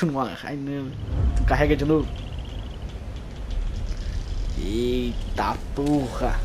Continuar. Ai, não. Carrega de novo. Eita porra.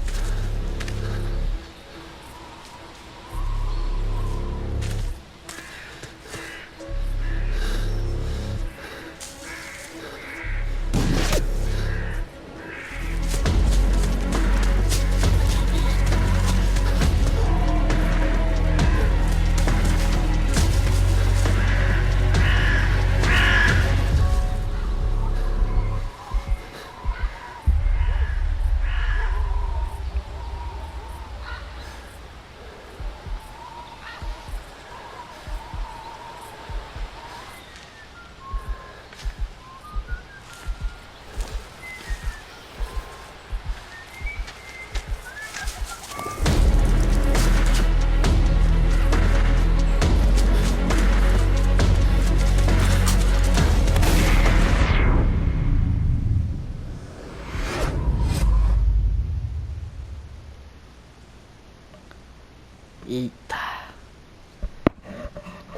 Eita.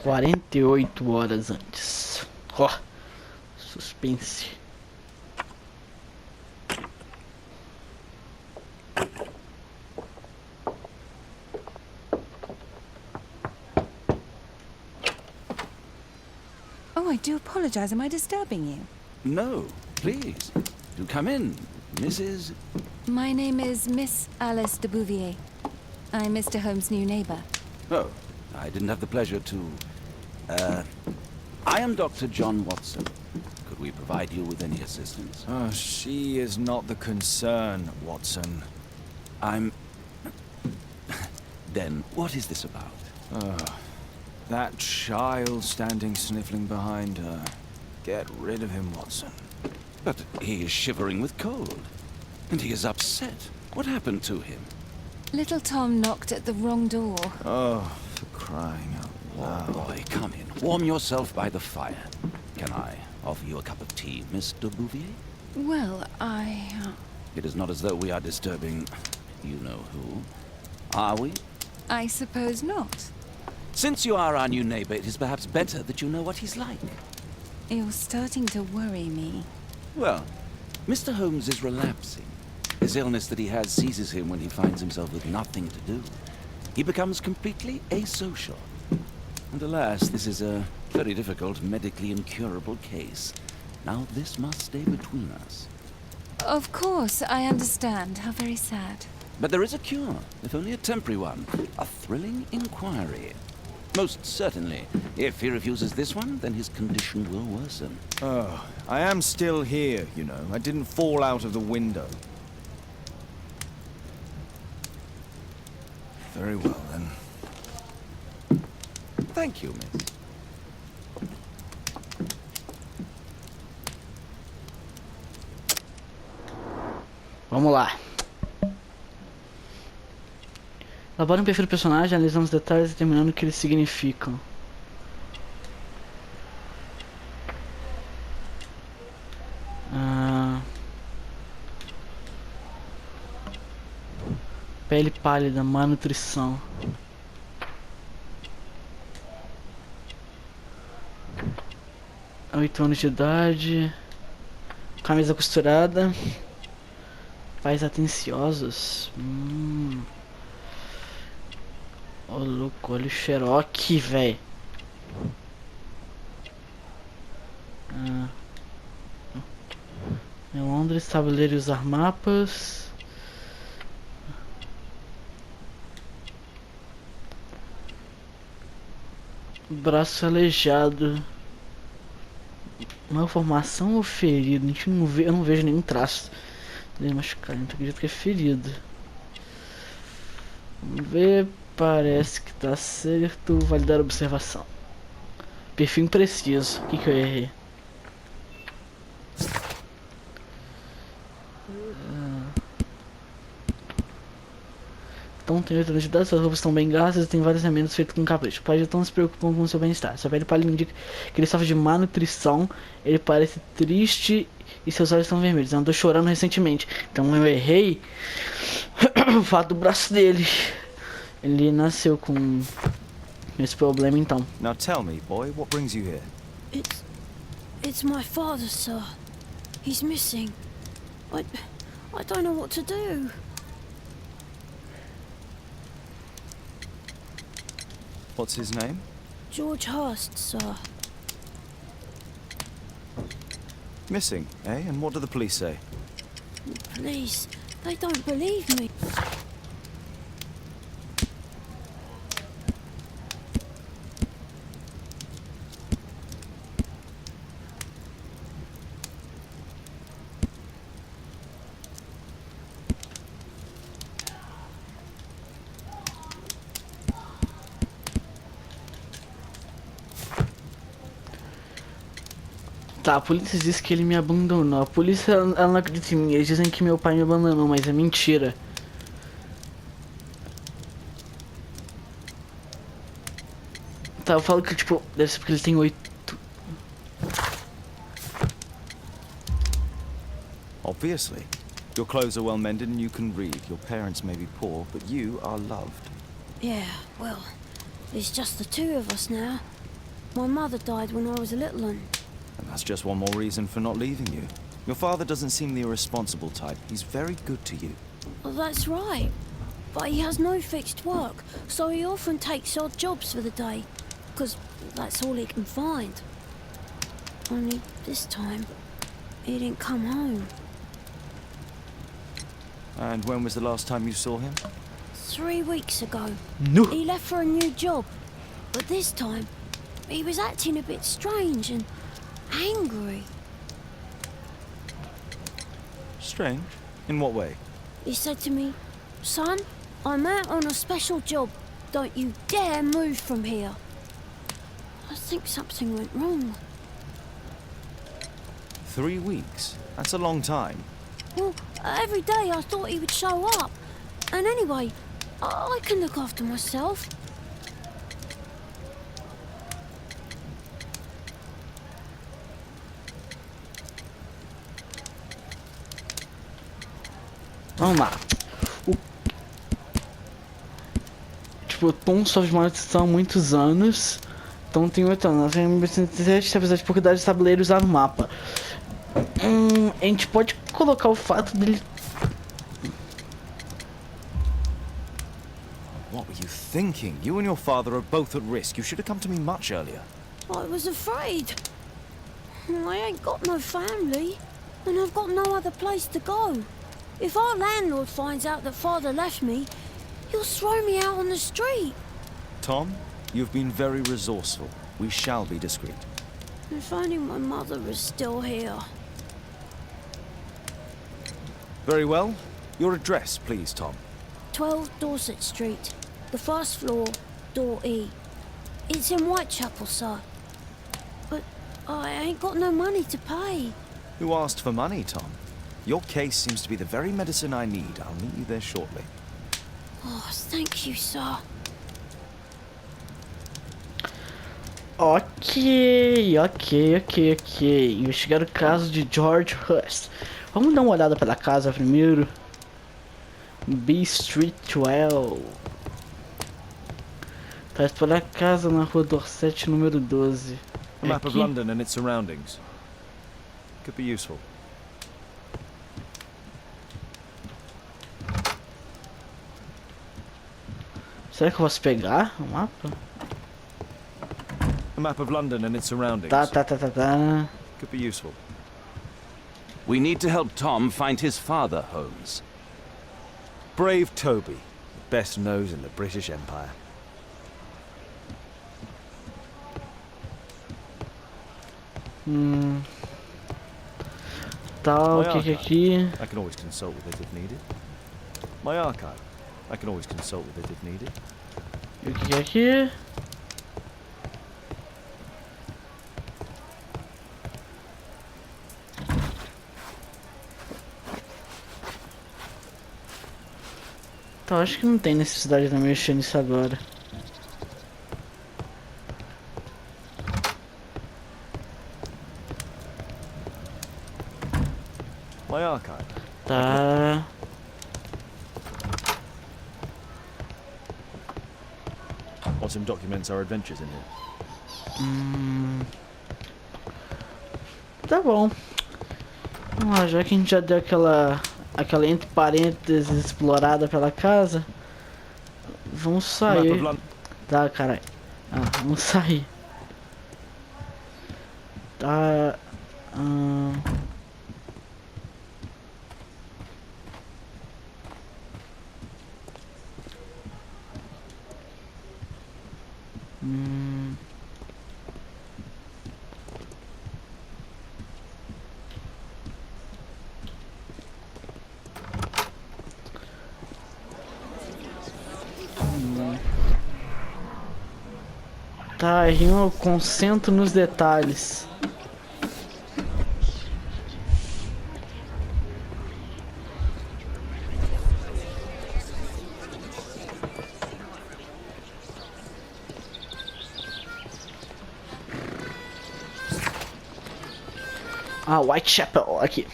48 horas antes. Ó. Suspense. Oh, I do apologize. Am I disturbing you? No, please. Do come in, Mrs. My name is Miss Alice de Bouvier. I'm Mr. Holmes' new neighbor. Oh, I didn't have the pleasure to... I am Dr. John Watson. Could we provide you with any assistance? Oh, she is not the concern, Watson. I'm... Then, what is this about? That child standing sniffling behind her. Get rid of him, Watson. But he is shivering with cold. And he is upset. What happened to him? Little Tom knocked at the wrong door. Oh, for crying out loud. Boy, come in. Warm yourself by the fire. Can I offer you a cup of tea, Miss de Bouvier? Well, It is not as though we are disturbing you-know-who. Are we? I suppose not. Since you are our new neighbor, it is perhaps better that you know what he's like. You're starting to worry me. Well, Mr. Holmes is relapsing. This illness that he has seizes him when he finds himself with nothing to do. He becomes completely asocial. And alas, this is a very difficult, medically incurable case. Now this must stay between us. Of course, I understand. How very sad. But there is a cure, if only a temporary one. A thrilling inquiry. Most certainly. If he refuses this one, then his condition will worsen. Oh, I am still here, you know. I didn't fall out of the window. Very well, then. Thank you, miss. Vamos lá. Elabora um perfil do personagem, analisando os detalhes e determinando o que eles significam. Pele pálida, má nutrição. Oito anos de idade. Camisa costurada. Pais atenciosos. Ô louco, olha o Sherlock, velho. Em Londres, tabuleiro e usar mapas. Braço aleijado. Malformação ou ferido? A gente não vê, eu não vejo nenhum traço dele machucado, então acredito que é ferido. Vamos ver. Parece que tá certo. Validar a observação. Perfil impreciso. O que eu errei? Então tem 8 anos de idade, suas roupas estão bem gastas e tem vários remendos feitos com capricho. O pai já não se preocupa com o seu bem-estar. Sua pele pálida indica que ele sofre de má nutrição. Ele parece triste e seus olhos estão vermelhos. Andou chorando recentemente. Então eu errei o fato do braço dele. Ele nasceu com esse problema, então. Now tell me, boy, what brings you here? It's my father, sir. He's missing. I don't know what to do. What's his name? George Hurst, sir. Missing, eh? And what do the police say? Police, they don't believe me. Tá, a polícia diz que ele me abandonou. A polícia, ela não acredita em mim. Eles dizem que meu pai me abandonou, mas é mentira. Tá, eu falo que, tipo, deve ser porque ele tem 8. Obviously. Your clothes are well mended and you can read. Your parents may be poor, but you are loved. Yeah, well, it's just the two of us now. My mother died when I was a little one. And that's just one more reason for not leaving you. Your father doesn't seem the irresponsible type. He's very good to you. Well, that's right. But he has no fixed work, so he often takes odd jobs for the day. Because that's all he can find. Only this time, he didn't come home. And when was the last time you saw him? 3 weeks ago. No. He left for a new job. But this time, he was acting a bit strange and angry. Strange? In what way? He said to me, "Son, I'm out on a special job. Don't you dare move from here." I think something went wrong. 3 weeks? That's a long time. Well, every day I thought he would show up. And anyway, I can look after myself. Vamos lá. Tipo, o Tom sofre de maldição há muitos anos. Tom tem 8 anos. Nasceu em 1917, apesar de pouca idade de tabuleiro usar o mapa. A gente pode colocar o fato dele. What were you thinking? You and your father are both at risk. You should have come to me much earlier. I was afraid. I ain't got no family. And I've got no other place to go. If our landlord finds out that father left me, he'll throw me out on the street. Tom, you've been very resourceful. We shall be discreet. If only my mother was still here. Very well. Your address, please, Tom. 12 Dorset Street. The first floor, door E. It's in Whitechapel, sir. But I ain't got no money to pay. Who asked for money, Tom? Your case seems to be the very medicine I need. I'll meet you there shortly. Oh, thank you, sir. Ok. Investigar o caso de George Hurst. Vamos dar uma olhada pela casa primeiro. B Street 12. Tá, explorar a casa na rua Dorset, número 12. A map of Aqui. London and its surroundings. Could be useful. Será que eu posso pegar o mapa? A map of London and its surroundings. Tá. Could be useful. We need to help Tom find his father, Holmes. Brave Toby, the best nose in the British Empire. Tá, o My que é archive. aqui? I can always consult with it if needed. My archive. I can always consult with it if needed. E o que é aqui? Tá, acho que não tem necessidade de eu mexer nisso agora. My archive. Tá. Awesome documents our adventures in here. Tá bom. Vamos lá, já que a gente já deu aquela entre parênteses explorada pela casa, vamos sair. Tá, caralho. Vamos sair. Tá. Tá, eu concentro nos detalhes. Whitechapel, aqui.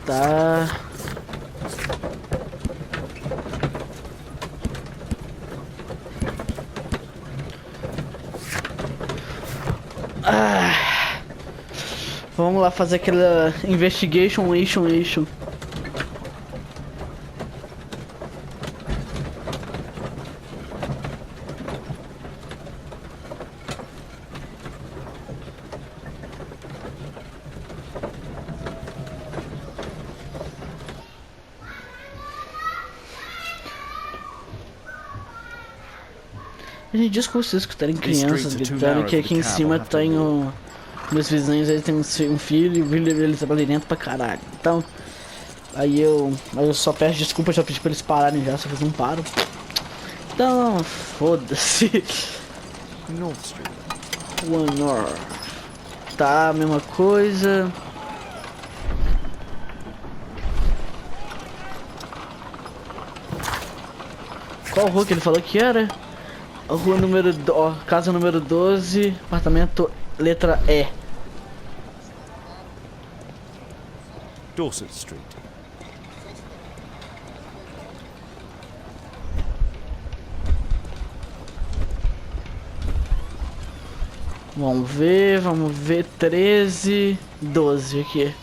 Tá. Vamos lá fazer aquela investigation. Gente, desculpa vocês escutarem crianças gritando, que aqui em cima tem meus vizinhos, eles têm um filho e o filho deles é barulhento pra caralho. Então, aí eu só peço desculpa, já pedi pra eles pararem já, só que eles não param. Então, foda-se. North Street. One North. Tá, mesma coisa. Qual rua que ele falou que era? A rua número... casa número 12, apartamento letra E. Dorset Street. Vamos ver, 13, 12 aqui.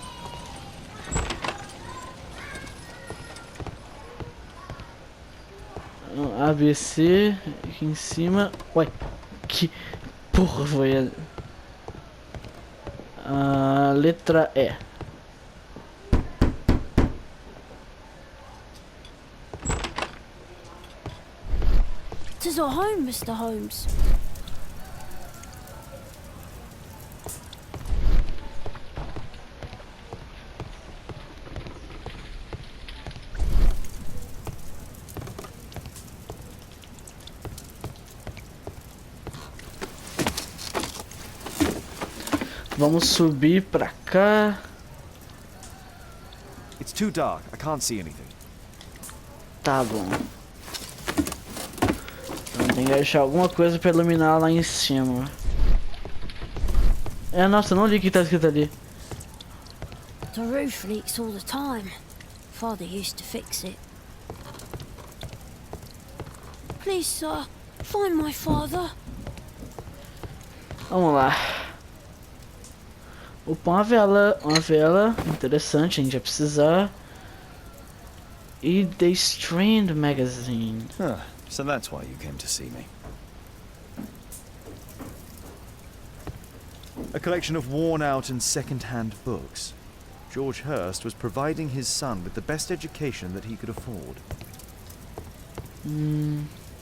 ABC, aqui em cima. Ué, que porra foi a letra E. Tis our home, Mr. Holmes. Vamos subir pra cá. It's too dark. I can't see anything. Tá bom. Então tem que achar alguma coisa pra iluminar lá em cima. Nossa, eu não li o que tá escrito ali. The roof leaks all the time. Father used to fix it. Please, sir, find my father. Vamos lá. Opa, uma vela, interessante, a gente vai precisar. E The Strand Magazine. Huh, so that's why you came to see me. A collection of worn-out and second-hand books. George Hurst was providing his son with the best education that he could afford.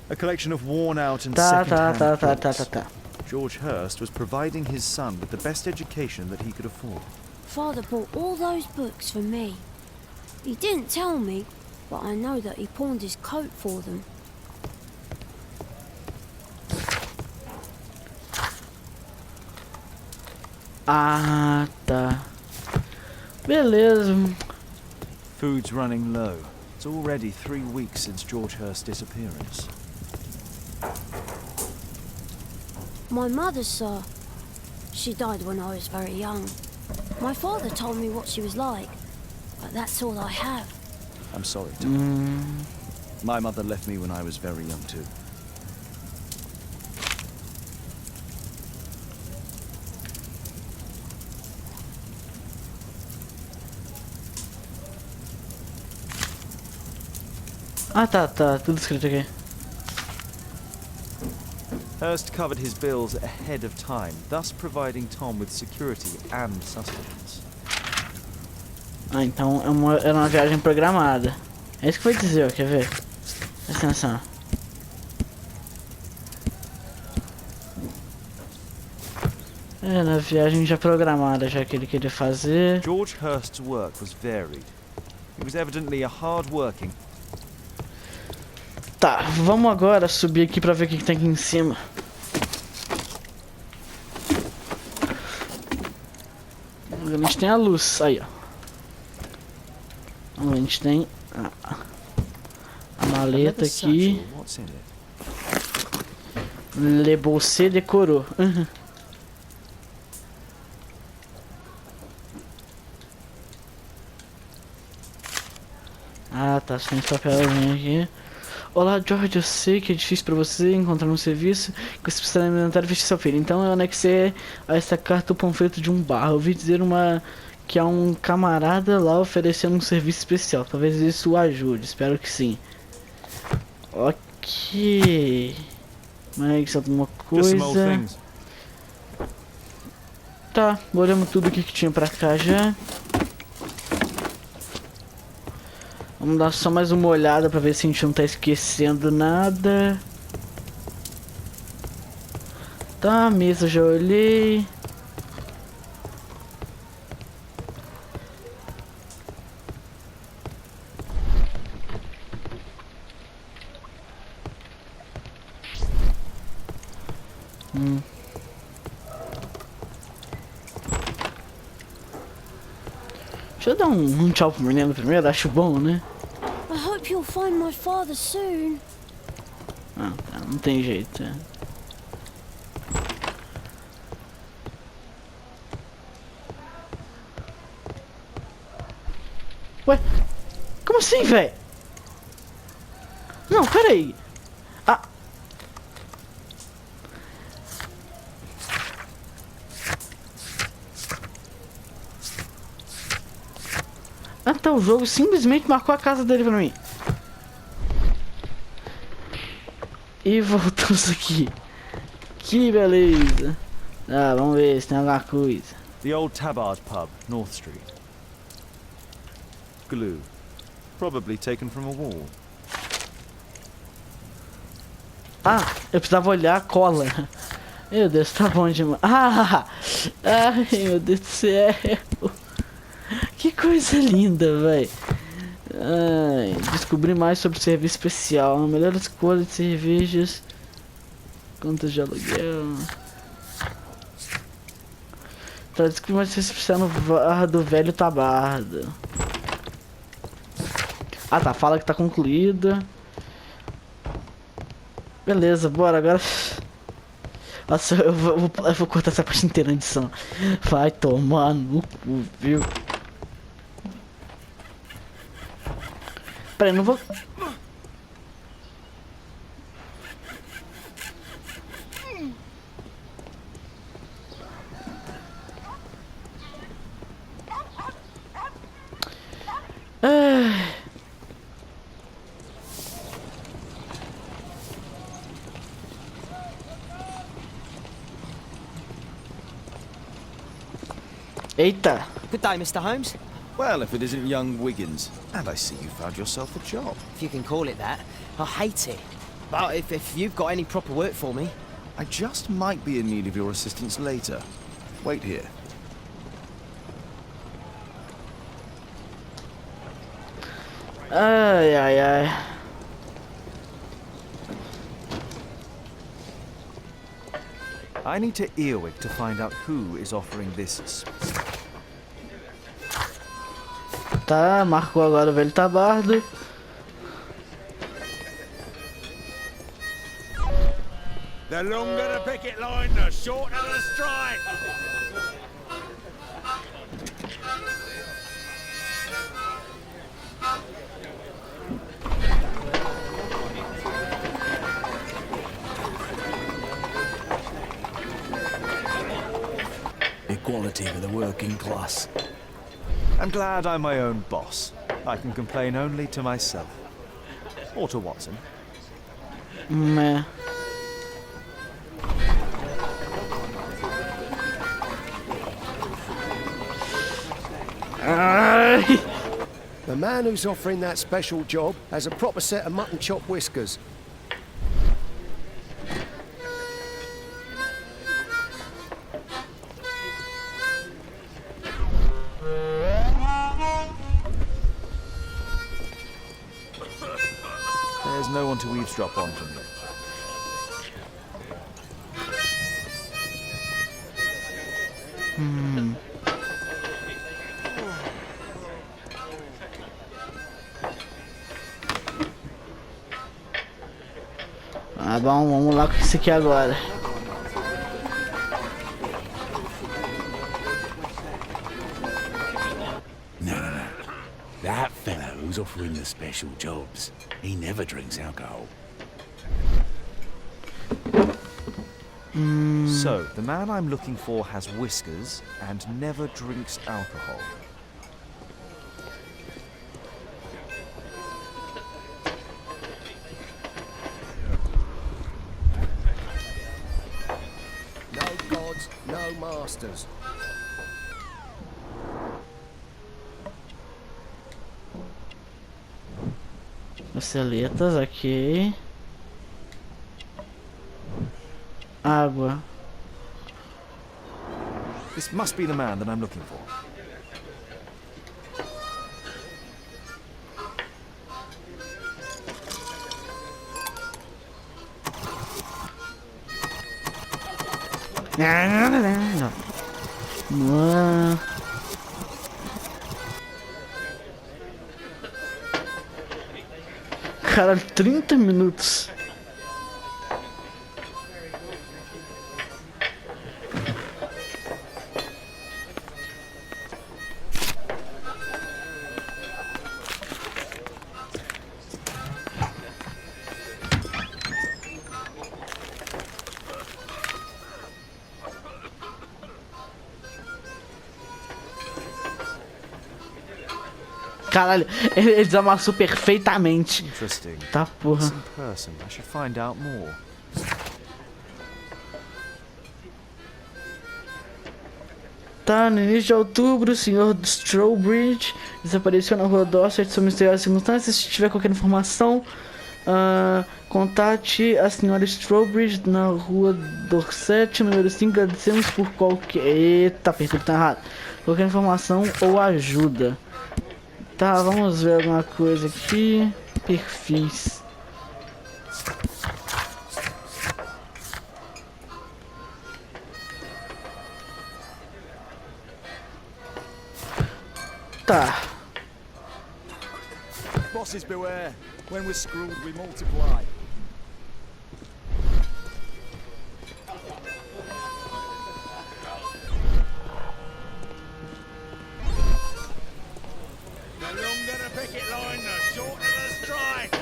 A collection of worn-out and second-hand books. George Hurst was providing his son with the best education that he could afford. Father bought all those books for me. He didn't tell me, but I know that he pawned his coat for them. Ah, tá. Beleza. Food's running low. It's already 3 weeks since George Hurst's disappearance. My mother, sir. She died when I was very young. My father told me what she was like, but that's all I have. I'm sorry, Tom. My mother left me when I was very young too. Ah, tá tudo escrito aqui. Hearst covered his bills ahead of time, thus providing Tom with security and sustenance. Ah, então era uma viagem programada. É isso que vai dizer, ó, quer ver? Presta atenção. Era uma viagem já programada, já que ele queria fazer. George Hearst's work was varied. He was evidently a hard-working. Tá, vamos agora subir aqui pra ver o que tem aqui em cima. A gente tem a luz, aí ó. A gente tem a maleta aqui. Le Bolsé decorou. Ah, tá, tem esse papelzinho aqui. Olá, George, eu sei que é difícil pra você encontrar um serviço que você precisa no inventário vestir seu filho. Então eu anexei a essa carta o panfleto de um bar. Eu ouvi dizer que há um camarada lá oferecendo um serviço especial. Talvez isso o ajude, espero que sim. Ok. Mais alguma coisa? Tá, olhamos tudo aqui que tinha pra cá já. Vamos dar só mais uma olhada pra ver se a gente não tá esquecendo nada. Tá, a mesa já olhei. Deixa eu dar um tchau pro menino primeiro, acho bom, né? I hope you'll find my father soon. Ah, tá, não tem jeito. Ué? Como assim, velho? Não, peraí. Ah. Ah, tá, o jogo simplesmente marcou a casa dele pra mim. E voltamos aqui. Que beleza. Ah, vamos ver se tem alguma coisa. The old Tabard pub, North Street. Glue. Probably taken from a wall. Ah, eu precisava olhar a cola. Meu Deus, tá bom demais. Ah, ai, meu Deus do céu. Que coisa linda, velho. Descobri mais sobre o serviço especial. A melhor escolha de cervejas. Contas de aluguel. Tá, descobri mais serviço especial no bar do velho Tabardo. Ah, tá. Fala que tá concluída. Beleza, bora agora. Nossa, eu vou cortar essa parte inteira na edição. Vai tomar no cu, viu? Peraí, não vou... Eita! Good day, Mr. Holmes. Well, if it isn't young Wiggins. And I see you found yourself a job. If you can call it that. I hate it. But if you've got any proper work for me... I just might be in need of your assistance later. Wait here. Ai, ai, ai. I need to Earwig to find out who is offering this. Tá, marcou agora o velho Tabardo. The longer the picket line, the shorter the strike. Equality for the working class. I'm glad I'm my own boss. I can complain only to myself. Or to Watson. É. Ai. The man who's offering that special job has a proper set of mutton chop whiskers. There's no one to eavesdrop on from you. Ah, bom, vamos lá com isso aqui agora. No. That fellow who's offering the special jobs, he never drinks alcohol. So, the man I'm looking for has whiskers and never drinks alcohol. No gods, no masters. Costeletas, ok. Água. This must be the man that I'm looking for. Não. Cara, 30 minutos. Caralho, ele desamassou perfeitamente. Interesting. Tá porra. This in person. I should find out more. Tá, no início de outubro, o Sr. Strawbridge desapareceu na rua Dorset sob misteriosas circunstâncias. Se tiver qualquer informação, contate a Sra. Strawbridge na rua Dorset, número 5. Agradecemos por qualquer... Eita, apertei o botão errado. Qualquer informação ou ajuda. Tá, vamos ver alguma coisa aqui. Perfis. Tá. Bosses beware. When we're screwed, we multiply. The longer the picket line, the shorter the strike.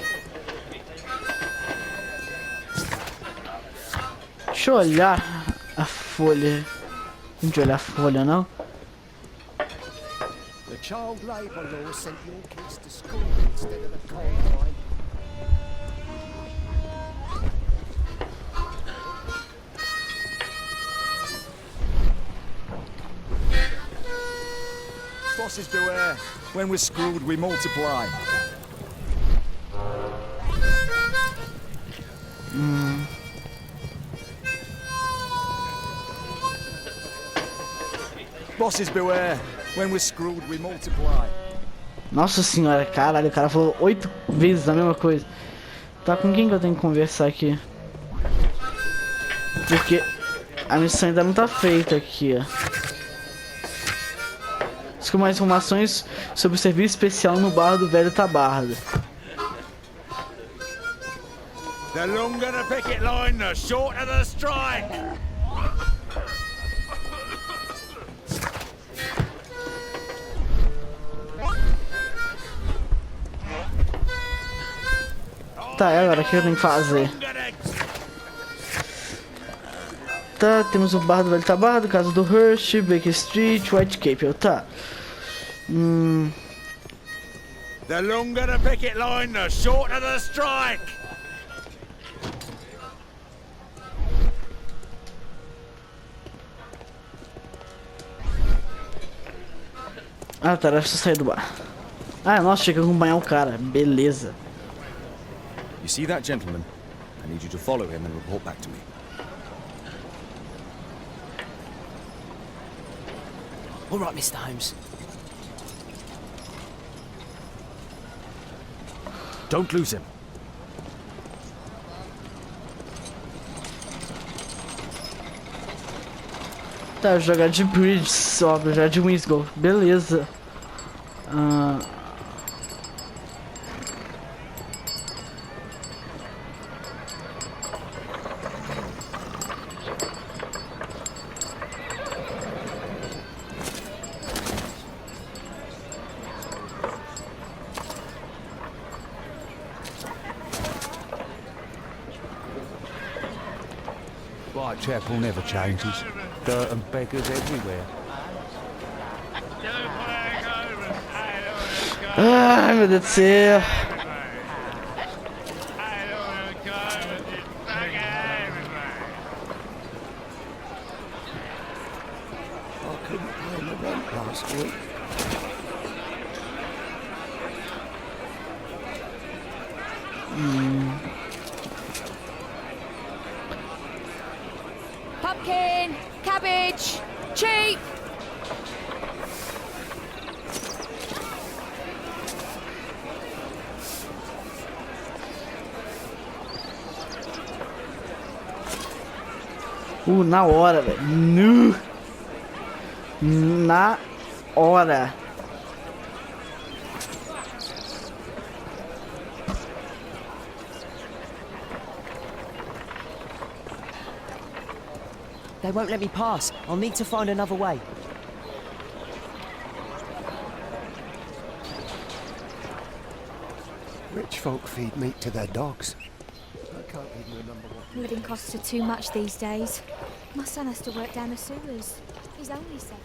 Deixa eu olhar a folha. Não de olhar a folha, não. The child labour law sent your kids to school instead of the coal mine. Bosses beware. When we're screwed, we multiply. Bosses beware. When we're screwed, we multiply. Nossa senhora, caralho, o cara falou 8 vezes a mesma coisa. Tá, com quem que eu tenho que conversar aqui? Porque a missão ainda não tá feita aqui, ó. Busca mais informações sobre o serviço especial no bar do Velho Tabarda. The longer the picket line, the shorter the strike. Tá, e agora o que eu tenho que fazer? Tá, temos o bar do Velho Tabarda, casa do Hurst, Baker Street, White Cape, tá. The The longer the picket line, the shorter the strike. Ah, tá, deixa eu sair do bar. Ah, nossa, tinha que acompanhar o cara. Beleza. You see that gentleman? I need you to follow him and report back to me. All right, Mr. Holmes. Don't lose him. Tá, jogar de bridge só, jogar de Winslow. Beleza. Whitechapel never changes. Dirt and beggars everywhere. Ai, meu Deus do céu. I couldn't pay my rent last week. Pumpkin, cabbage, cheap. Na hora, velho. Nu. Na hora. They won't let me pass. I'll need to find another way. Rich folk feed meat to their dogs. I can't even remember what. Living costs are too much these days. My son has to work down the sewers. He's only 7.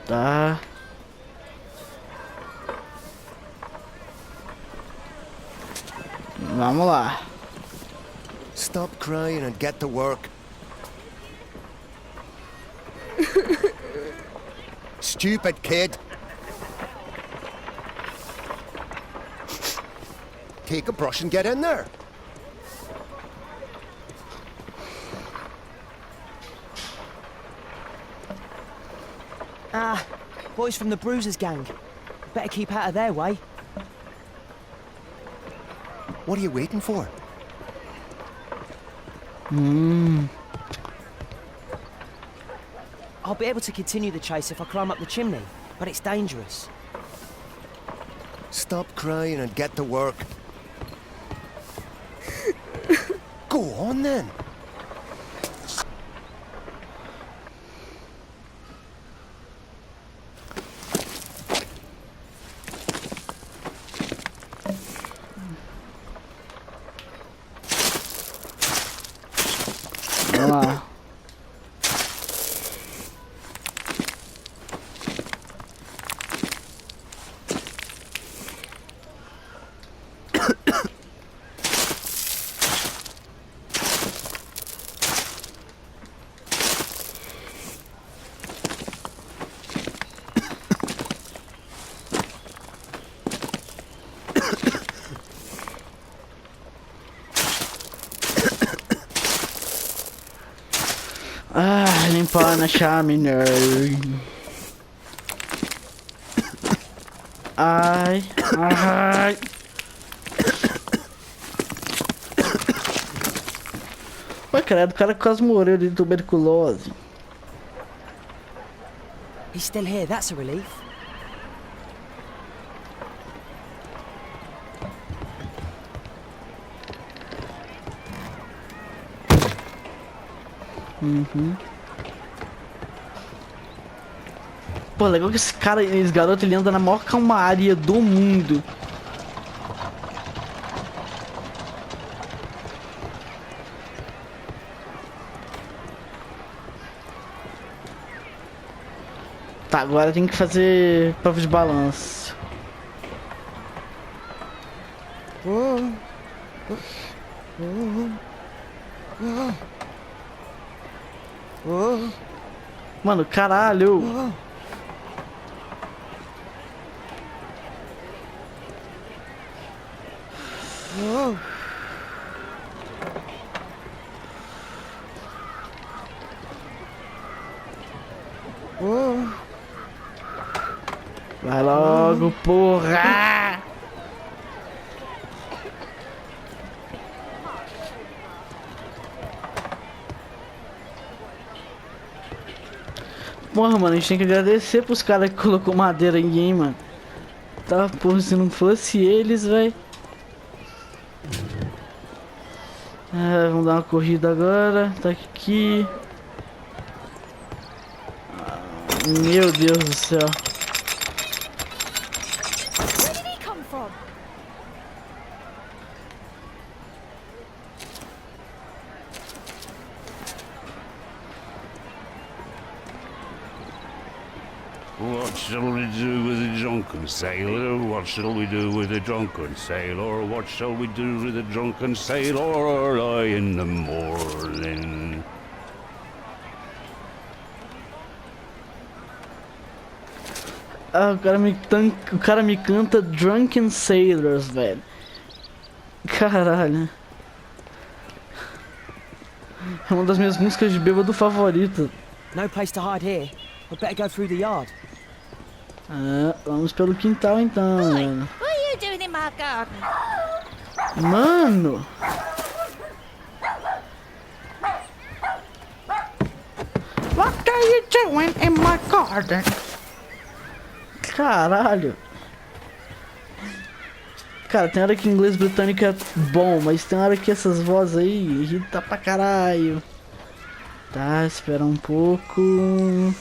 Tá. Vamos lá. Stop crying and get to work. Stupid kid. Take a brush and get in there. Ah, boys from the Bruisers gang. Better keep out of their way. What are you waiting for? I'll be able to continue the chase if I climb up the chimney, but it's dangerous. Stop crying and get to work. Go on then. Vamos lá. Ah, limpar na chaminé. Ai, ai. Ué, credo, o cara quase morreu de tuberculose. He's still here, that's a relief. Pô, legal que esse cara, esse garoto, ele anda na maior calmaria do mundo. Tá, agora tem que fazer prova de balanço. Mano, caralho. Vai logo, porra! Porra, mano, a gente tem que agradecer pros caras que colocou madeira aí, hein, mano. Tá, porra, se não fosse eles, velho. Vamos dar uma corrida agora. Tá aqui. Meu Deus do céu. Where did he come from? What shall we do with a drunken sailor? What shall we do with a drunken sailor? What shall we do with a drunken sailor early in the morning? Ah, o cara me canta Drunken Sailors, velho. Caralho. É uma das minhas músicas de bêbado favorita. No place to hide here. I'd better go through the yard. Ah, vamos pelo quintal então, mano. What are you doing in my garden? Mano! What are you doing in my garden? Caralho! Cara, tem hora que o inglês britânico é bom, mas tem hora que essas vozes aí irrita pra caralho. Tá, espera um pouco.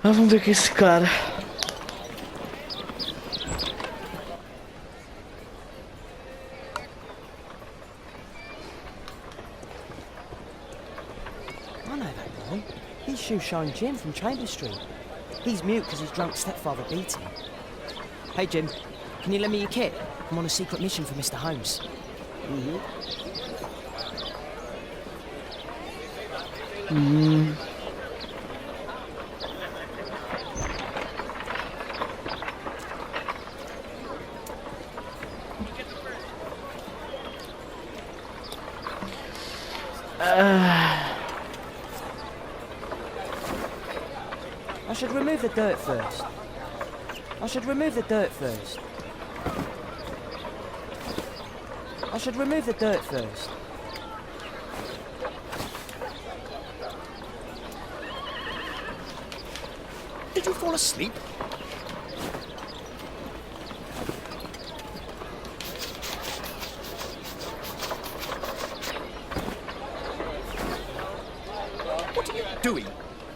Vamos ver que esse cara. I know that boy. He's shoe shine Jim from Chambers Street. He's mute because his drunk stepfather beat him. Hey Jim, can you lend me your kit? I'm on a secret mission for Mr. Holmes. I should remove the dirt first. I should remove the dirt first. I should remove the dirt first. Did you fall asleep? What are you doing?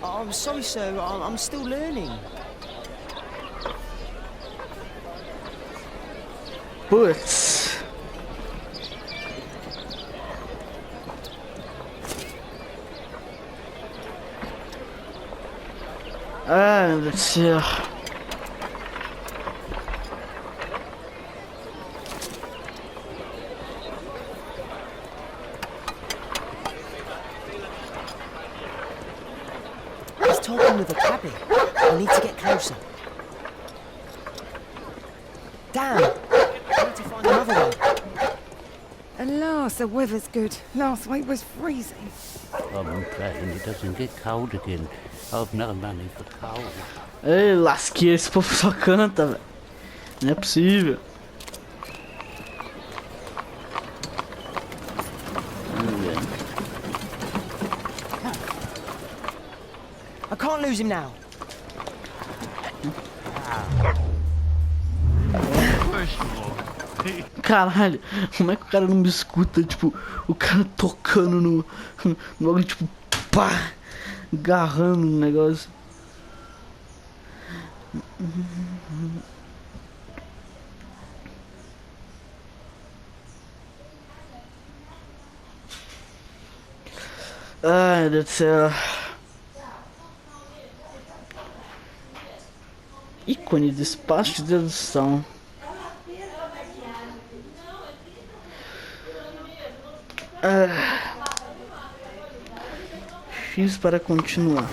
Oh, I'm sorry, sir. I'm still learning. Putz. Ah, meu Deus do céu. He's talking with a cabby. I need to get closer. Damn! I need to find another one. Alas, the weather's good. Last week was freezing. I'm praying it doesn't get cold again. I've no money for coal. Ei, lasqueira, esse povo só canta, velho. Não é possível. I can't lose him now. Caralho, como é que o cara não me escuta? Tipo, o cara tocando no bagulho, tipo, pá, agarrando no negócio. Ai, meu Deus do céu. Ícone de espaço de dedução. X para continuar.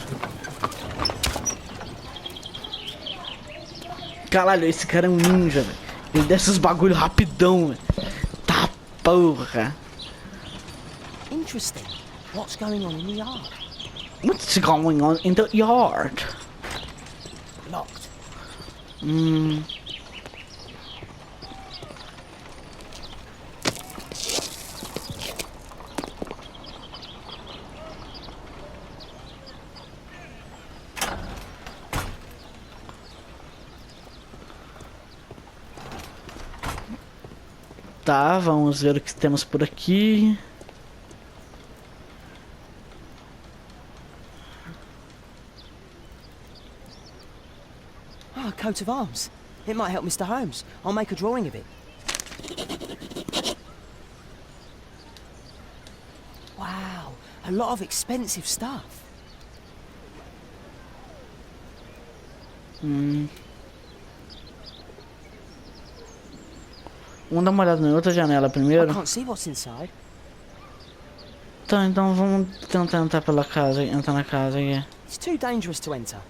Caralho, esse cara é um ninja, velho. Ele desce os bagulho rapidão, velho. Tá porra. Interesting. What's going on in the yard? What's going on in the yard? Locked. Tá, vamos ver o que temos por aqui. Ah, a coat of arms. It might help Mr. Holmes. I'll make a drawing of it. Wow, a lot of expensive stuff. Vamos dar uma olhada na outra janela I primeiro. can't see what's inside. Tá, então vamos tentar entrar pela casa, entrar na casa aí. It's too dangerous to enter.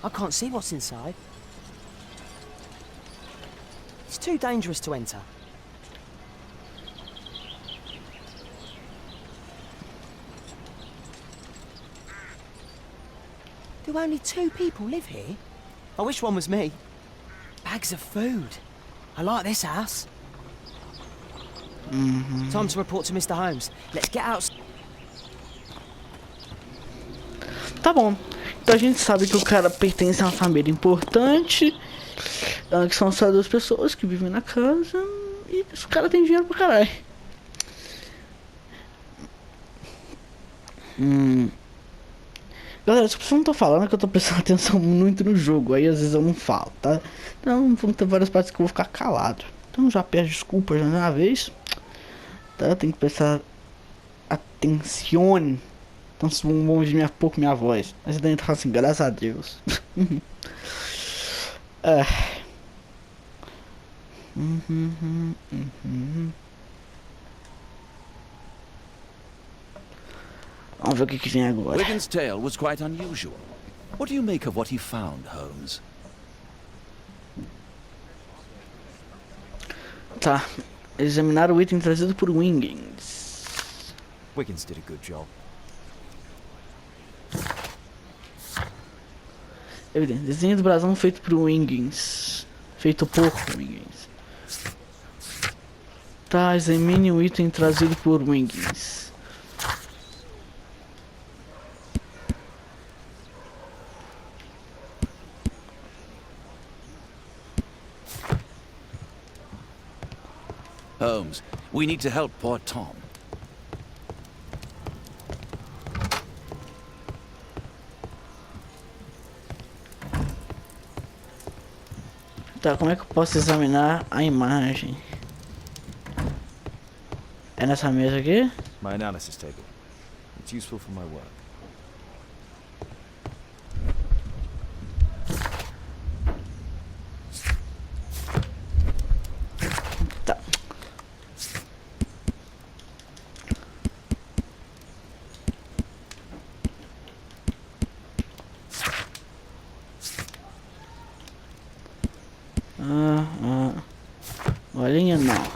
I can't see what's inside. It's too dangerous to enter. Do only 2 people live here? I wish one was me. Bags of food. I like this house. Time to report to Mr. Holmes. Let's get out. Tá bom. Então a gente sabe que o cara pertence a uma família importante. Que são só 2 pessoas que vivem na casa. E os caras têm dinheiro pra caralho. Galera, se eu não tô falando, é que eu tô prestando atenção muito no jogo. Aí às vezes eu não falo, tá? Então vão ter várias partes que eu vou ficar calado. Então já peço desculpas já de uma vez. Tá? Tem que prestar atenção. Então se vão ouvir a pouco minha voz. Mas daí tá assim, graças a Deus. Vamos ver o que vem agora. Wigan's tale was quite unusual. What do you make of what he found, Holmes? Tá. Examinar o item trazido por Wiggins. Wiggins did a good job. Evidente. Desenho do brasão feito por Wiggins. Feito por Wiggins. Tá, examine o item trazido por Wiggins. Holmes, we need to help poor Tom. Tá, como é que eu posso examinar a imagem? É nessa mesa aqui? My analysis table. It's useful for my work. Tá. Bolinha não.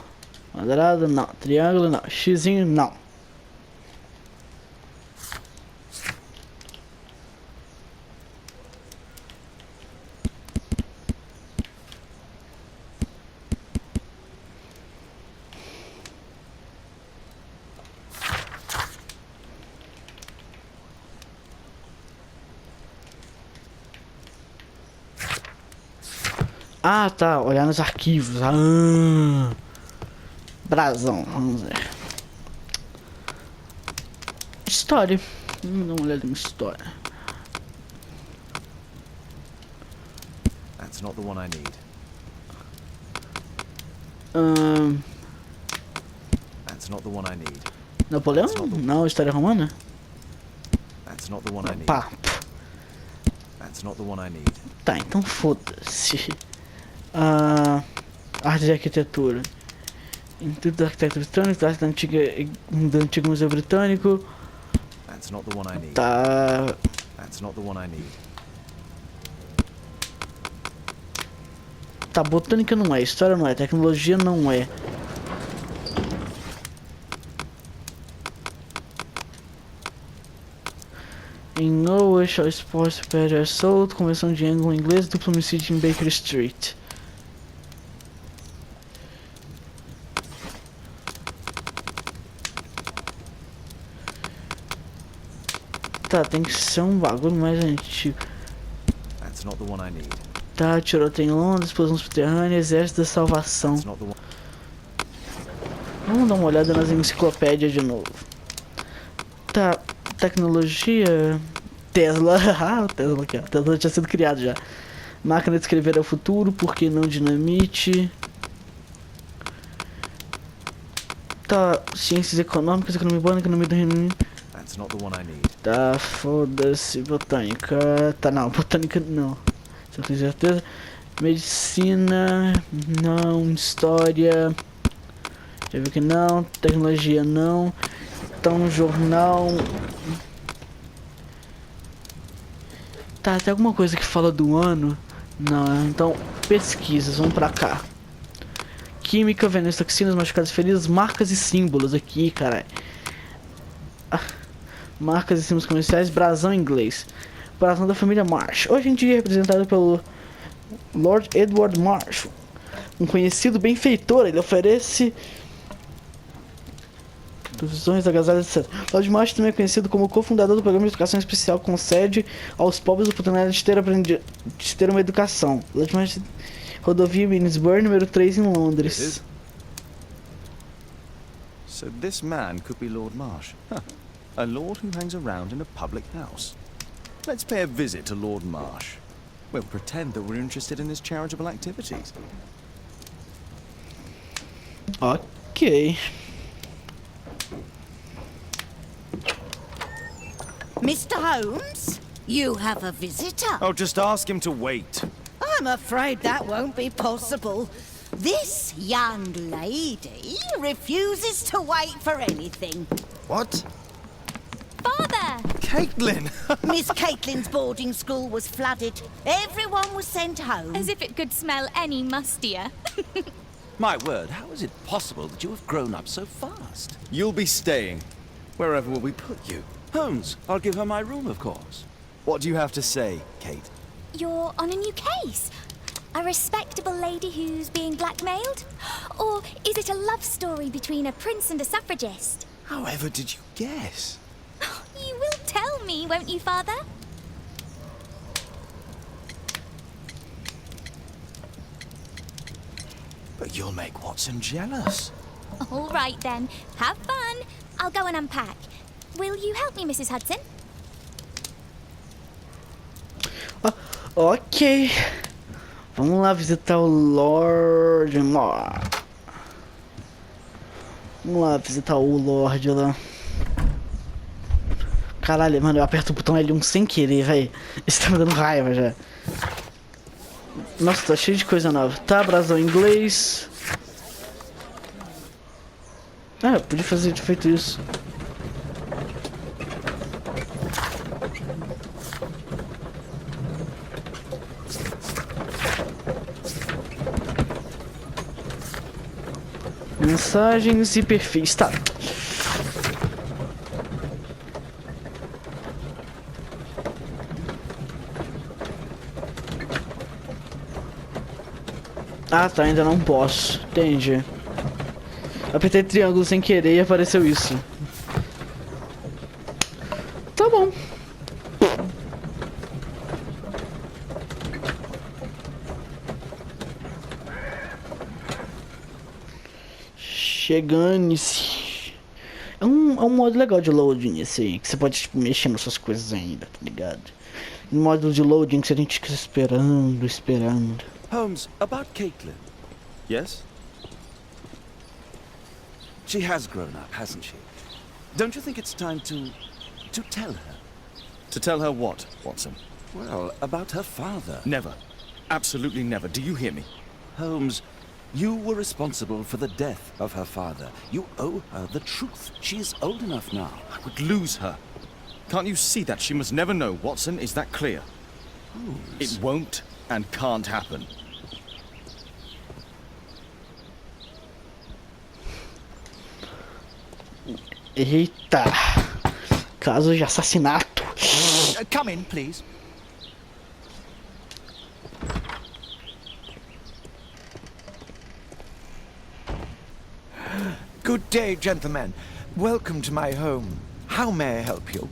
Quadrado não. Triângulo não. Xizinho não. Ah, tá. Olhar nos arquivos. Brasão. Vamos ver. História. Vamos dar uma olhada em história. That's not the one I need. That's not the one I need. Napoleão? Não, história romana? That's not the one I need. Pá. That's not the one I need. Tá, então foda-se. Arte de arquitetura. Instituto do Arquiteto Britânico, arte do antigo Museu Britânico. That's not the one I need. Tá. That's not the one I need. Tá, botânica não é, história não é, tecnologia não é. Em Norwich, Sports Superior Assault, conversão de ângulo inglês, duplo homicídio em Baker Street. Tá, tem que ser um bagulho mais antigo. That's not the one I need. Tá, tiroteio em Londres, explosão subterrânea, exército da salvação. That's not the one. Vamos dar uma olhada nas enciclopédias de novo. Tá, tecnologia... Tesla, Tesla aqui, ó. Tesla tinha sido criado já. Máquina de escrever é o futuro, por que não dinamite? Tá, ciências econômicas, economia urbana, economia do Reino Unido. That's not the one I need. Tá, foda-se, botânica. Tá, não, botânica não. Só tenho certeza. Medicina, não. História, já vi que não. Tecnologia, não. Então, jornal. Tá, tem alguma coisa que fala do ano? Não, então, pesquisas, vamos pra cá. Química, venenos, toxinas, machucados, feridas, marcas e símbolos aqui, caralho. Marcas e símbolos comerciais, brasão em inglês. Brasão da família Marsh. Hoje em dia é representado pelo Lord Edward Marsh, um conhecido benfeitor. Ele oferece profissões, agasalhos, etc. Lord Marsh também é conhecido como cofundador do programa de educação especial que concede aos pobres a oportunidade de ter uma educação. Lord Marsh, rodovia Middlesbrough, número 3 em Londres. So this man could be Lord Marsh. Huh. A lord who hangs around in a public house. Let's pay a visit to Lord Marsh. We'll pretend that we're interested in his charitable activities. Ok. Mr. Holmes, you have a visitor. Oh, just ask him to wait. I'm afraid that won't be possible. This young lady refuses to wait for anything. What? Father! Caitlin! Miss Caitlin's boarding school was flooded. Everyone was sent home. As if it could smell any mustier. My word, how is it possible that you have grown up so fast? You'll be staying. Wherever will we put you? Holmes, I'll give her my room, of course. What do you have to say, Kate? You're on a new case. A respectable lady who's being blackmailed? Or is it a love story between a prince and a suffragist? However did you guess? You will tell me, won't you, Father? But you'll make Watson jealous. All right, then. Have fun. I'll go and unpack. Will you help me, Mrs. Hudson? Ok. Vamos lá visitar o Lord Marsh. Vamos lá visitar o Lord lá. Caralho, mano, eu aperto o botão L1 sem querer, velho. Isso tá me dando raiva já. Nossa, tá cheio de coisa nova. Tá, brasão em inglês. Ah, eu podia ter feito isso. Mensagens e perfis, tá. Ah, tá, ainda não posso. Entendi. Apertei triângulo sem querer e apareceu isso. Tá bom. Chegando-se. É um modo legal de loading esse aí, que você pode tipo, mexer nas suas coisas ainda, tá ligado? Um modo de loading que a gente fica esperando. Holmes, about Caitlin. Yes? She has grown up, hasn't she? Don't you think it's time to tell her? To tell her what, Watson? Well, about her father. Never. Absolutely never. Do you hear me? Holmes, you were responsible for the death of her father. You owe her the truth. She is old enough now. I would lose her. Can't you see that? She must never know, Watson. Is that clear? Holmes. It won't and can't happen. Eita! Caso de assassinato. Come in, please. Good day, gentlemen. Welcome to my home. How may I help you?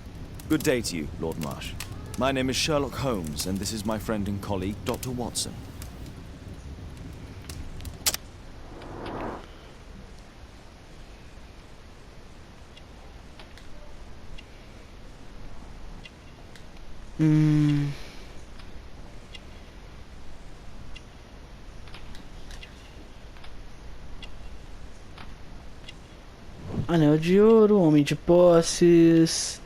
Good day to you, Lord Marsh. My name is Sherlock Holmes, and this is my friend and colleague, Dr. Watson. Anel de ouro, homem de posses.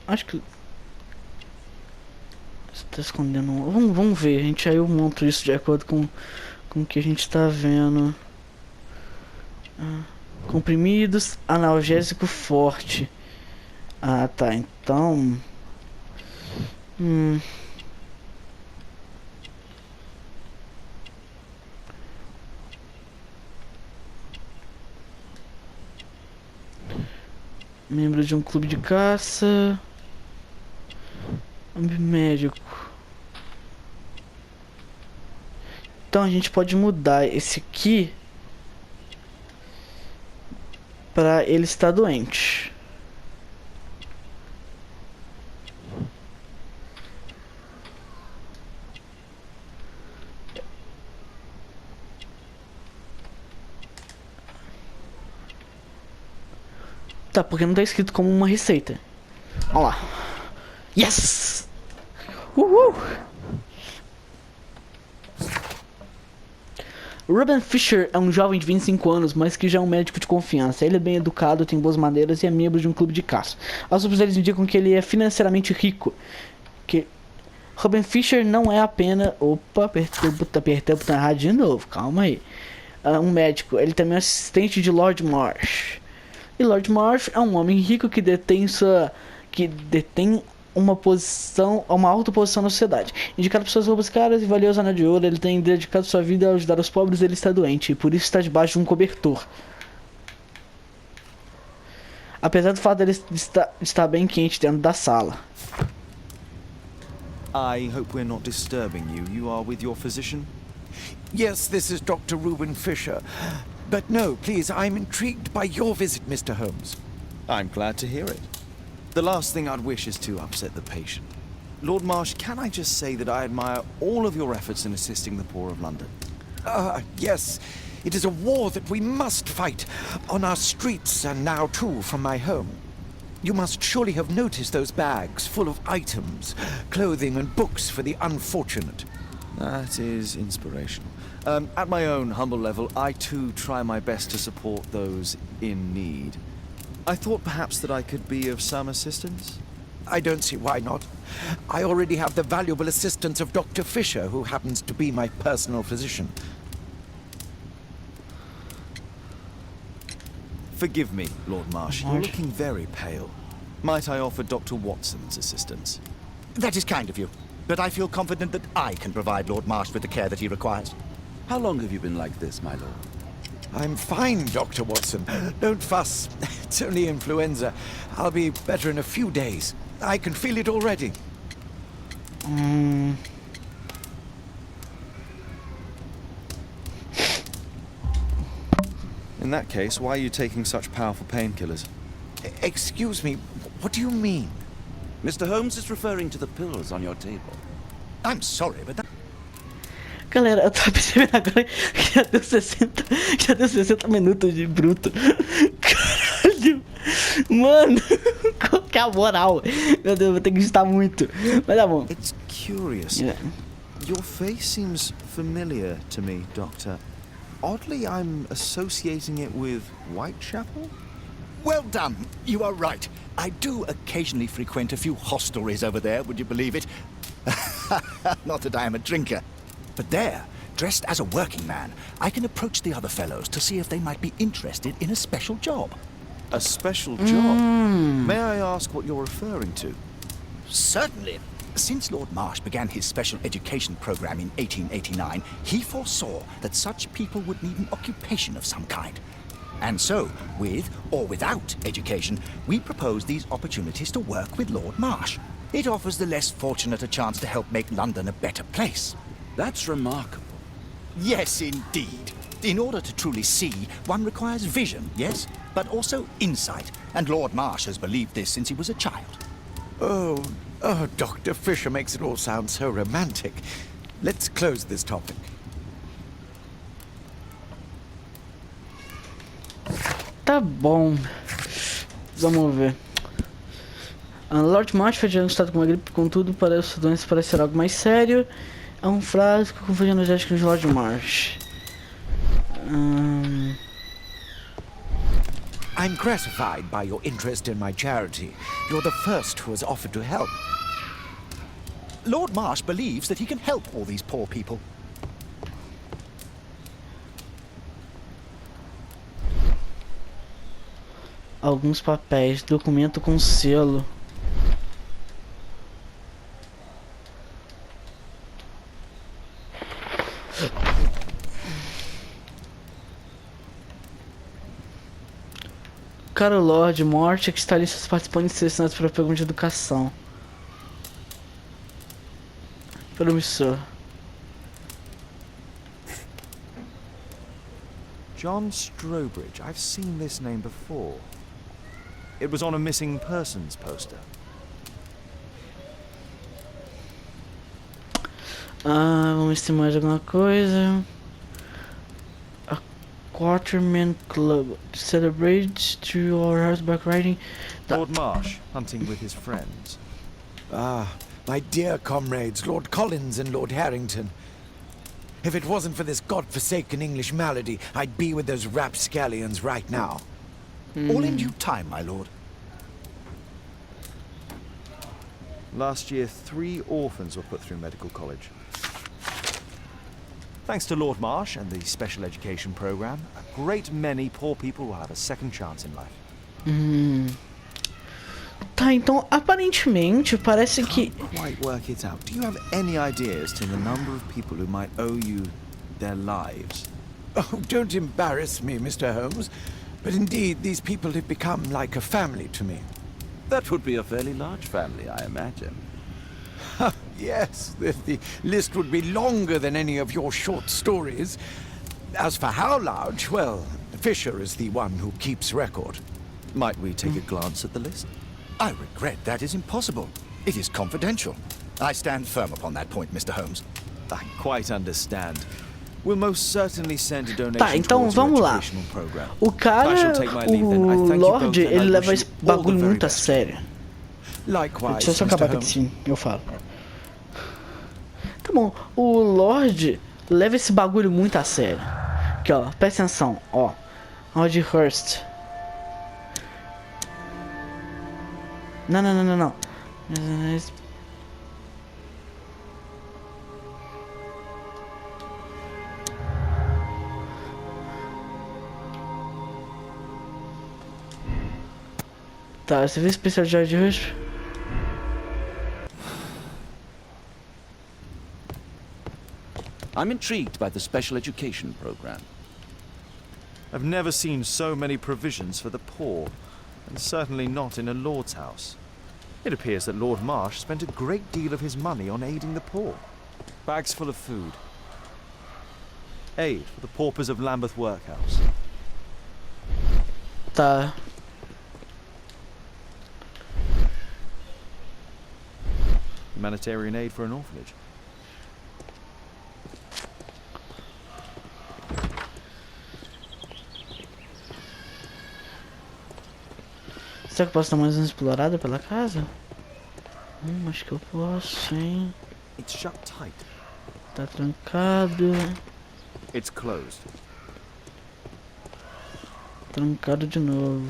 Acho que. Você tá escondendo. Vamos ver, gente. Aí eu monto isso de acordo com o que a gente tá vendo. Comprimidos, analgésico forte. Ah, tá. Então. Membro de um clube de caça. Médico. Então a gente pode mudar esse aqui para ele estar doente. Tá, porque não tá escrito como uma receita. Vamos lá. Yes! Uhul! Ruben Fisher é um jovem de 25 anos, mas que já é um médico de confiança. Ele é bem educado, tem boas maneiras e é membro de um clube de caça. As supervisores indicam que ele é financeiramente rico. Ruben Fisher não é apenas... Opa, apertei o botão errado de novo. Calma aí. Um médico. Ele também é assistente de Lord Marsh. E Lord Marsh é um homem rico que detém uma alta posição na sociedade. Indicado por suas roupas caras e valioso anel de ouro, ele tem dedicado sua vida a ajudar os pobres e ele está doente, e por isso está debaixo de um cobertor. Apesar do fato dele estar bem quente dentro da sala. I hope we're not disturbing you. You are with your physician? Yes, this is Dr. Reuben Fisher. But no, please, I'm intrigued by your visit, Mr. Holmes. I'm glad to hear it. The last thing I'd wish is to upset the patient. Lord Marsh, can I just say that I admire all of your efforts in assisting the poor of London? Yes. It is a war that we must fight, on our streets and now too from my home. You must surely have noticed those bags full of items, clothing and books for the unfortunate. That is inspirational. At my own humble level, I too try my best to support those in need. I thought perhaps that I could be of some assistance. I don't see why not. I already have the valuable assistance of Dr. Fisher, who happens to be my personal physician. Forgive me, Lord Marsh. You're looking very pale. Might I offer Dr. Watson's assistance? That is kind of you, but I feel confident that I can provide Lord Marsh with the care that he requires. How long have you been like this, my lord? I'm fine, Dr. Watson. Don't fuss. It's only influenza. I'll be better in a few days. I can feel it already. In that case, why are you taking such powerful painkillers? Excuse me, what do you mean? Mr. Holmes is referring to the pills on your table. I'm sorry, but that... Galera, eu tô percebendo agora que já deu 60 minutos de bruto. Caralho. Mano, qual que é a moral? Meu Deus, vou ter que editar muito. Mas tá bom. It's curious. Yeah. Your face seems familiar to me, Doctor. Oddly, I'm associating it with Whitechapel? Well done. You are right. I do occasionally frequent a few hostelries over there, would you believe it? Not that I am a drinker. But there, dressed as a working man, I can approach the other fellows to see if they might be interested in a special job. A special job? May I ask what you're referring to? Certainly. Since Lord Marsh began his special education program in 1889, he foresaw that such people would need an occupation of some kind. And so, with or without education, we propose these opportunities to work with Lord Marsh. It offers the less fortunate a chance to help make London a better place. That's remarkable. Yes, indeed. In order to truly see, one requires vision, yes, but also insight. And Lord Marsh has believed this since he was a child. Oh, Dr. Fisher makes it all sound so romantic. Let's close this topic. Tá bom. Vamos ver. Lord Marsh foi diagnosticado com uma gripe, contudo, para essa doença parecer algo mais sério. É um frasco confundindo os genéticos de Lord Marsh. I'm gratified by your interest in my charity. You're the first who has offered to help. Lord Marsh believes that he can help all these poor people. Alguns papéis, documento com selo. Caro Lord, morte é que está ali seus participantes selecionados para a pergunta de educação. Promissor. John Strobridge. I've seen this name before. It was on a missing persons poster. Vamos ver se tem mais alguma coisa. A Quarterman Club. Celebrate through our horseback riding. Lord Marsh, hunting with his friends. Ah, my dear comrades, Lord Collins and Lord Harrington. If it wasn't for this godforsaken English malady, I'd be with those rapscallions right now. All in due time, my lord. Last year, 3 orphans were put through medical college. Thanks to Lord Marsh and the special education program, a great many poor people will have a second chance in life. Tá, então aparentemente parece que Can't quite work it out. Do you have any ideas to the number of people who might owe you their lives? Oh, don't embarrass me, Mr. Holmes. But indeed, these people have become like a family to me. That would be a fairly large family, I imagine. Yes, the list would be longer than any of your short stories. As for how large, well, Fisher is the one who keeps record. Might we take a glance at the list? I regret that is impossible. It is confidential. I stand firm upon that point, Mr. Holmes. I quite understand. We'll most certainly send a donation Tá, então towards your vamos lá. educational program. O cara, I shall take my leave then. I o thank you Lord, both and I ele leva wish esse you all the bagulho very muito a best. sério. Likewise, Deixa eu só Mr. acabar Holmes. aqui, eu falo. Tá bom, o Lord leva esse bagulho muito a sério. Aqui, ó, presta atenção, ó. Lord Hurst. Não. Tá, você viu esse especial de George Hurst? I'm intrigued by the special education program. I've never seen so many provisions for the poor, and certainly not in a lord's house. It appears that Lord Marsh spent a great deal of his money on aiding the poor. Bags full of food. Aid for the paupers of Lambeth Workhouse. Tá. Humanitarian aid for an orphanage. Será que eu posso dar mais uma explorada pela casa? Acho que eu posso, hein? It's shut tight. Tá trancado. It's closed. Trancado de novo.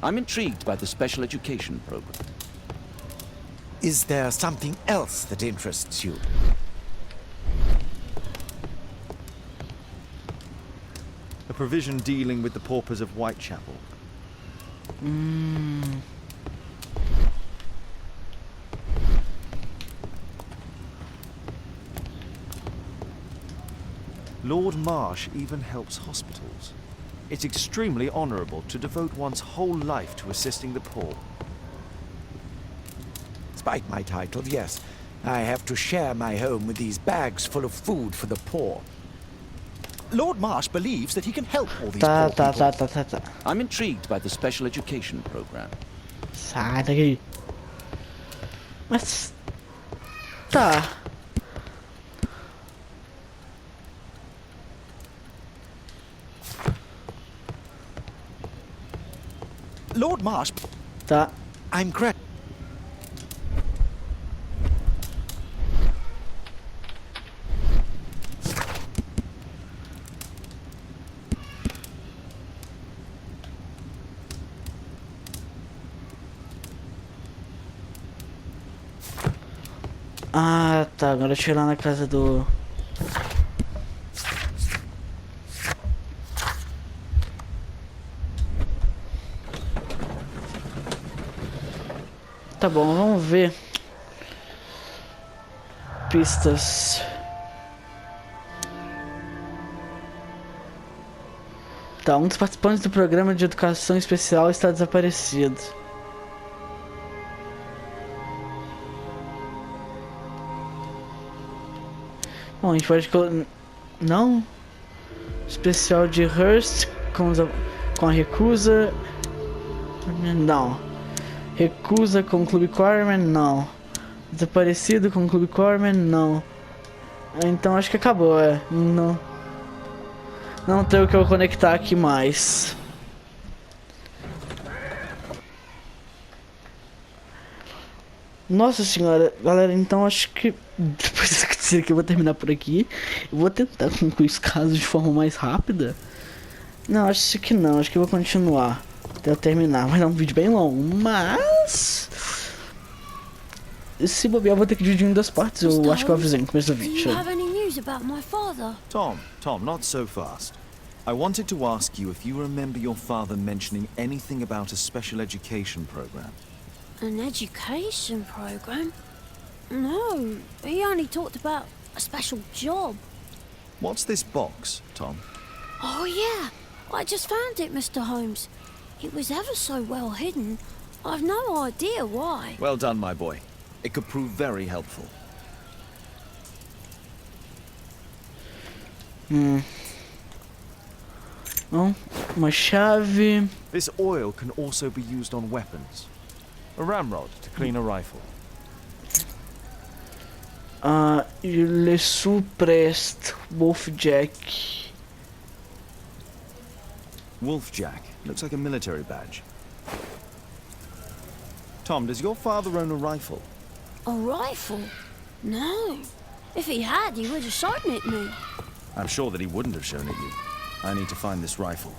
I'm intrigued by the special education program. Is there something else that interests you? A provision dealing with the paupers of Whitechapel. Lord Marsh even helps hospitals. It's extremely honourable to devote one's whole life to assisting the poor. Despite my title, yes, I have to share my home with these bags full of food for the poor. Lord Marsh believes that he can help all these Tá, poor tá, people. tá. I'm intrigued by the special education program. Sai daqui. Mas... Tá. Lord Marsh... Tá. I'm glad. Ah, tá. Agora deixa eu ir lá na casa do... Tá bom, vamos ver. Pistas. Tá, um dos participantes do programa de educação especial está desaparecido. Bom, a gente pode... Não? Especial de Hearst com a recusa... Não. Recusa com o Clube Corman? Não. Desaparecido com o Clube Corman? Não. Então acho que acabou, é. Não tem o que eu conectar aqui mais. Nossa senhora, galera, então acho que depois dessa cutscene aqui eu vou terminar por aqui. Eu vou tentar concluir os casos de forma mais rápida. Não, acho que não, acho que eu vou continuar até eu terminar. Vai dar um vídeo bem longo, mas... Se bobear, eu vou ter que dividir em duas partes. Eu acho que eu avisei no começo do vídeo. Do you have any news about my father? Tom, not so fast. I wanted to ask you if you remember your father mentioning anything about a special education program. An education program? No, he only talked about a special job. What's this box, Tom? Oh yeah, I just found it, Mr. Holmes. It was ever so well hidden. I've no idea why. Well done, my boy. It could prove very helpful. Bom, uma chave. This oil can also be used on weapons. A ramrod to clean a rifle. Le Suprest Wolfjack. Wolfjack. Looks like a military badge. Tom, does your father own a rifle? A rifle? No. If he had, he would have shown it me. I'm sure that he wouldn't have shown it you. I need to find this rifle.